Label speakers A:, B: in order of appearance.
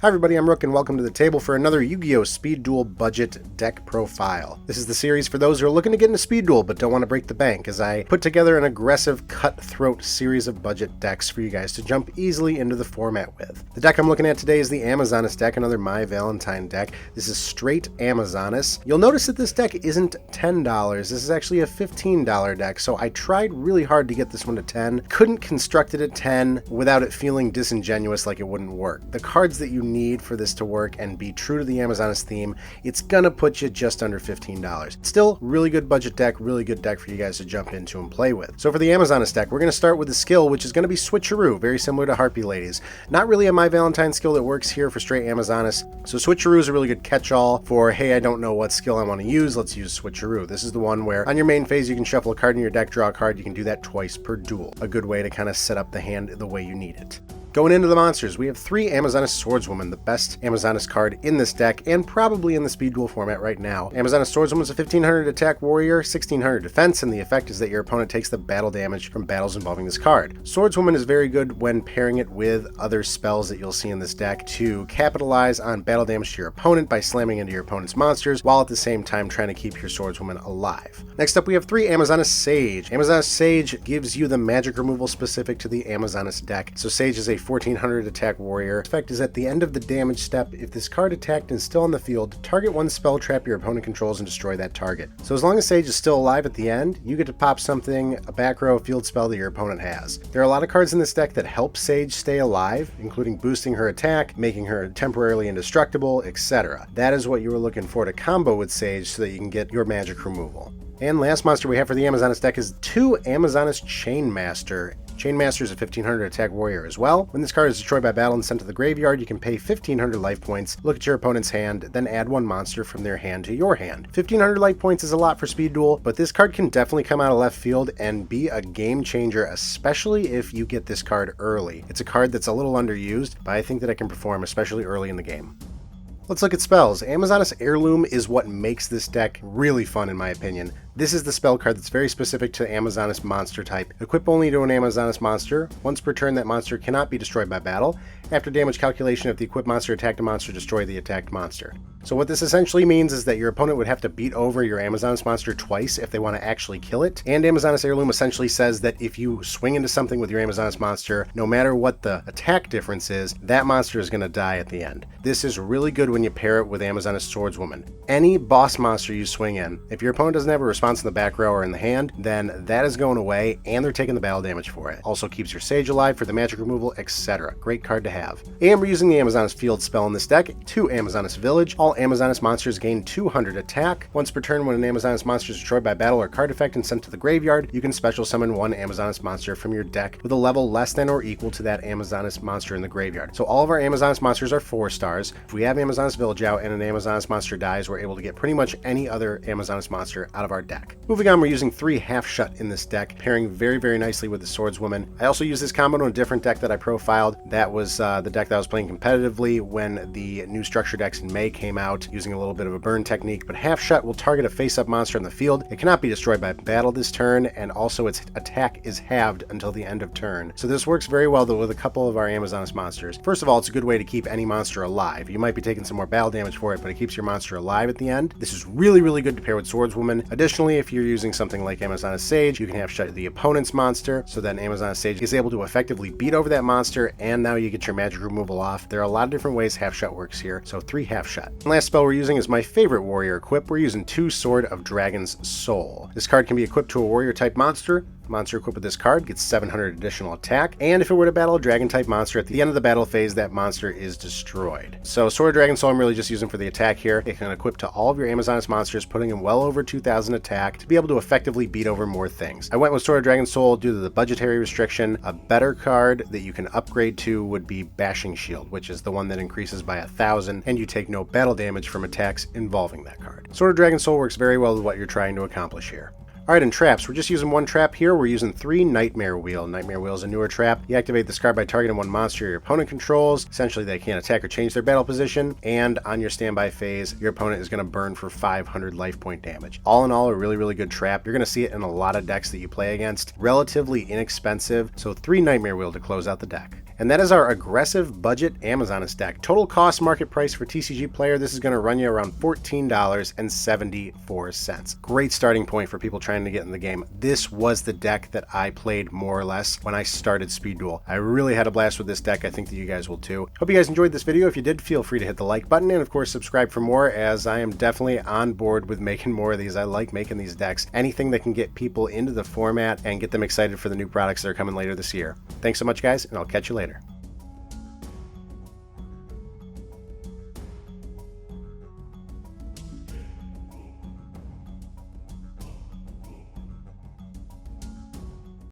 A: Hi everybody, I'm Rook and welcome to the table for another Yu-Gi-Oh! Speed Duel budget deck profile. This is the series for those who are looking to get into Speed Duel but don't want to break the bank, as I put together an aggressive, cutthroat series of budget decks for you guys to jump easily into the format with. The deck I'm looking at today is the Amazonas deck, another My Valentine deck. This is straight Amazonas. You'll notice that this deck isn't $10, this is actually a $15 deck, so I tried really hard to get this one to 10. Couldn't construct it at 10 without it feeling disingenuous like it wouldn't work. The cards that you need for this to work and be true to the Amazonas theme, it's gonna put you just under $15. Still, really good budget deck, really good deck for you guys to jump into and play with. So for the Amazonas deck, we're gonna start with the skill, which is gonna be Switcheroo, very similar to Harpy Ladies. Not really a My Valentine skill that works here for straight Amazonas, so Switcheroo is a really good catch-all for, hey, I don't know what skill I want to use, let's use Switcheroo. This is the one where on your main phase you can shuffle a card in your deck, draw a card, you can do that twice per duel. A good way to kind of set up the hand the way you need it. Going into the monsters, we have 3 Amazonas Swordswoman, the best Amazonas card in this deck, and probably in the Speed Duel format right now. Amazonas Swordswoman is a 1500 attack warrior, 1600 defense, and the effect is that your opponent takes the battle damage from battles involving this card. Swordswoman is very good when pairing it with other spells that you'll see in this deck to capitalize on battle damage to your opponent by slamming into your opponent's monsters, while at the same time trying to keep your Swordswoman alive. Next up, we have 3 Amazonas Sage. Amazonas Sage gives you the magic removal specific to the Amazonas deck. So Sage is a 1400 attack warrior. The effect is at the end of the damage step, if this card attacked and still on the field, target one spell trap your opponent controls and destroy that target. So as long as Sage is still alive at the end, you get to pop something, a back row field spell that your opponent has. There are a lot of cards in this deck that help Sage stay alive, including boosting her attack, making her temporarily indestructible, etc. That is what you were looking for to combo with Sage so that you can get your magic removal. And last monster we have for the Amazonas deck is 2 Amazonas Chainmaster. Chainmaster is a 1500 attack warrior as well. When this card is destroyed by battle and sent to the graveyard, you can pay 1500 life points, look at your opponent's hand, then add 1 monster from their hand to your hand. 1500 life points is a lot for Speed Duel, but this card can definitely come out of left field and be a game changer, especially if you get this card early. It's a card that's a little underused, but I think that it can perform especially early in the game. Let's look at spells. Amazonas Heirloom is what makes this deck really fun in my opinion. This is the spell card that's very specific to Amazonas monster type. Equip only to an Amazonas monster. Once per turn, that monster cannot be destroyed by battle. After damage calculation, if the equipped monster attacked a monster, destroy the attacked monster. So what this essentially means is that your opponent would have to beat over your Amazonas monster twice if they want to actually kill it. And Amazonas Heirloom essentially says that if you swing into something with your Amazonas monster, no matter what the attack difference is, that monster is going to die at the end. This is really good when you pair it with Amazonas Swordswoman. Any boss monster you swing in, if your opponent doesn't have a response in the back row or in the hand, then that is going away and they're taking the battle damage for it. Also keeps your Sage alive for the magic removal, etc. Great card to have. And we're using the Amazonas Field spell in this deck, 2 Amazonas Village. All Amazonas monsters gain 200 attack. Once per turn, when an Amazonas monster is destroyed by battle or card effect and sent to the graveyard, you can special summon 1 Amazonas monster from your deck with a level less than or equal to that Amazonas monster in the graveyard. So all of our Amazonas monsters are 4 stars. If we have Amazonas Village out and an Amazonas monster dies, we're able to get pretty much any other Amazonas monster out of our deck. Moving on, we're using 3 Half Shut in this deck, pairing very, very nicely with the Swordswoman. I also use this combo in a different deck that I profiled. That was the deck that I was playing competitively when the new structure decks in May came out, using a little bit of a burn technique. But Half Shut will target a face-up monster on the field. It cannot be destroyed by battle this turn, and also its attack is halved until the end of turn. So this works very well though with a couple of our Amazonas monsters. First of all, it's a good way to keep any monster alive. You might be taking some more battle damage for it, but it keeps your monster alive at the end. This is really, really good to pair with Swordswoman. Additionally, if you're using something like Amazonas Sage, you can have shut the opponent's monster, so that Amazonas Sage is able to effectively beat over that monster, and now you get your magic removal off. There are a lot of different ways Half Shut works here, so 3 Half Shut. And last spell we're using is my favorite warrior equip. We're using 2 Sword of Dragon's Soul. This card can be equipped to a warrior type monster. Monster equipped with this card gets 700 additional attack, and if it were to battle a dragon type monster at the end of the battle phase, that monster is destroyed. So Sword of Dragon Soul I'm really just using for the attack here. It can equip to all of your Amazonas monsters, putting in well over 2000 attack to be able to effectively beat over more things. I went with Sword of Dragon Soul due to the budgetary restriction. A better card that you can upgrade to would be Bashing Shield, which is the one that increases by 1000, and you take no battle damage from attacks involving that card. Sword of Dragon Soul works very well with what you're trying to accomplish here. Alright, and traps. We're just using 1 trap here. We're using 3 Nightmare Wheel. Nightmare Wheel is a newer trap. You activate this card by targeting 1 monster your opponent controls. Essentially, they can't attack or change their battle position. And on your standby phase, your opponent is going to burn for 500 life point damage. All in all, a really, really good trap. You're going to see it in a lot of decks that you play against. Relatively inexpensive, so 3 Nightmare Wheel to close out the deck. and that is our aggressive budget Amazonist deck. Total cost market price for TCG Player, this is going to run you around $14.74. Great starting point for people trying to get in the game. This was the deck that I played more or less when I started Speed Duel. I really had a blast with this deck. I think that you guys will too. Hope you guys enjoyed this video. If you did, feel free to hit the like button and of course subscribe for more, as I am definitely on board with making more of these. I like making these decks. Anything that can get people into the format and get them excited for the new products that are coming later this year. Thanks so much, guys, and I'll catch you later.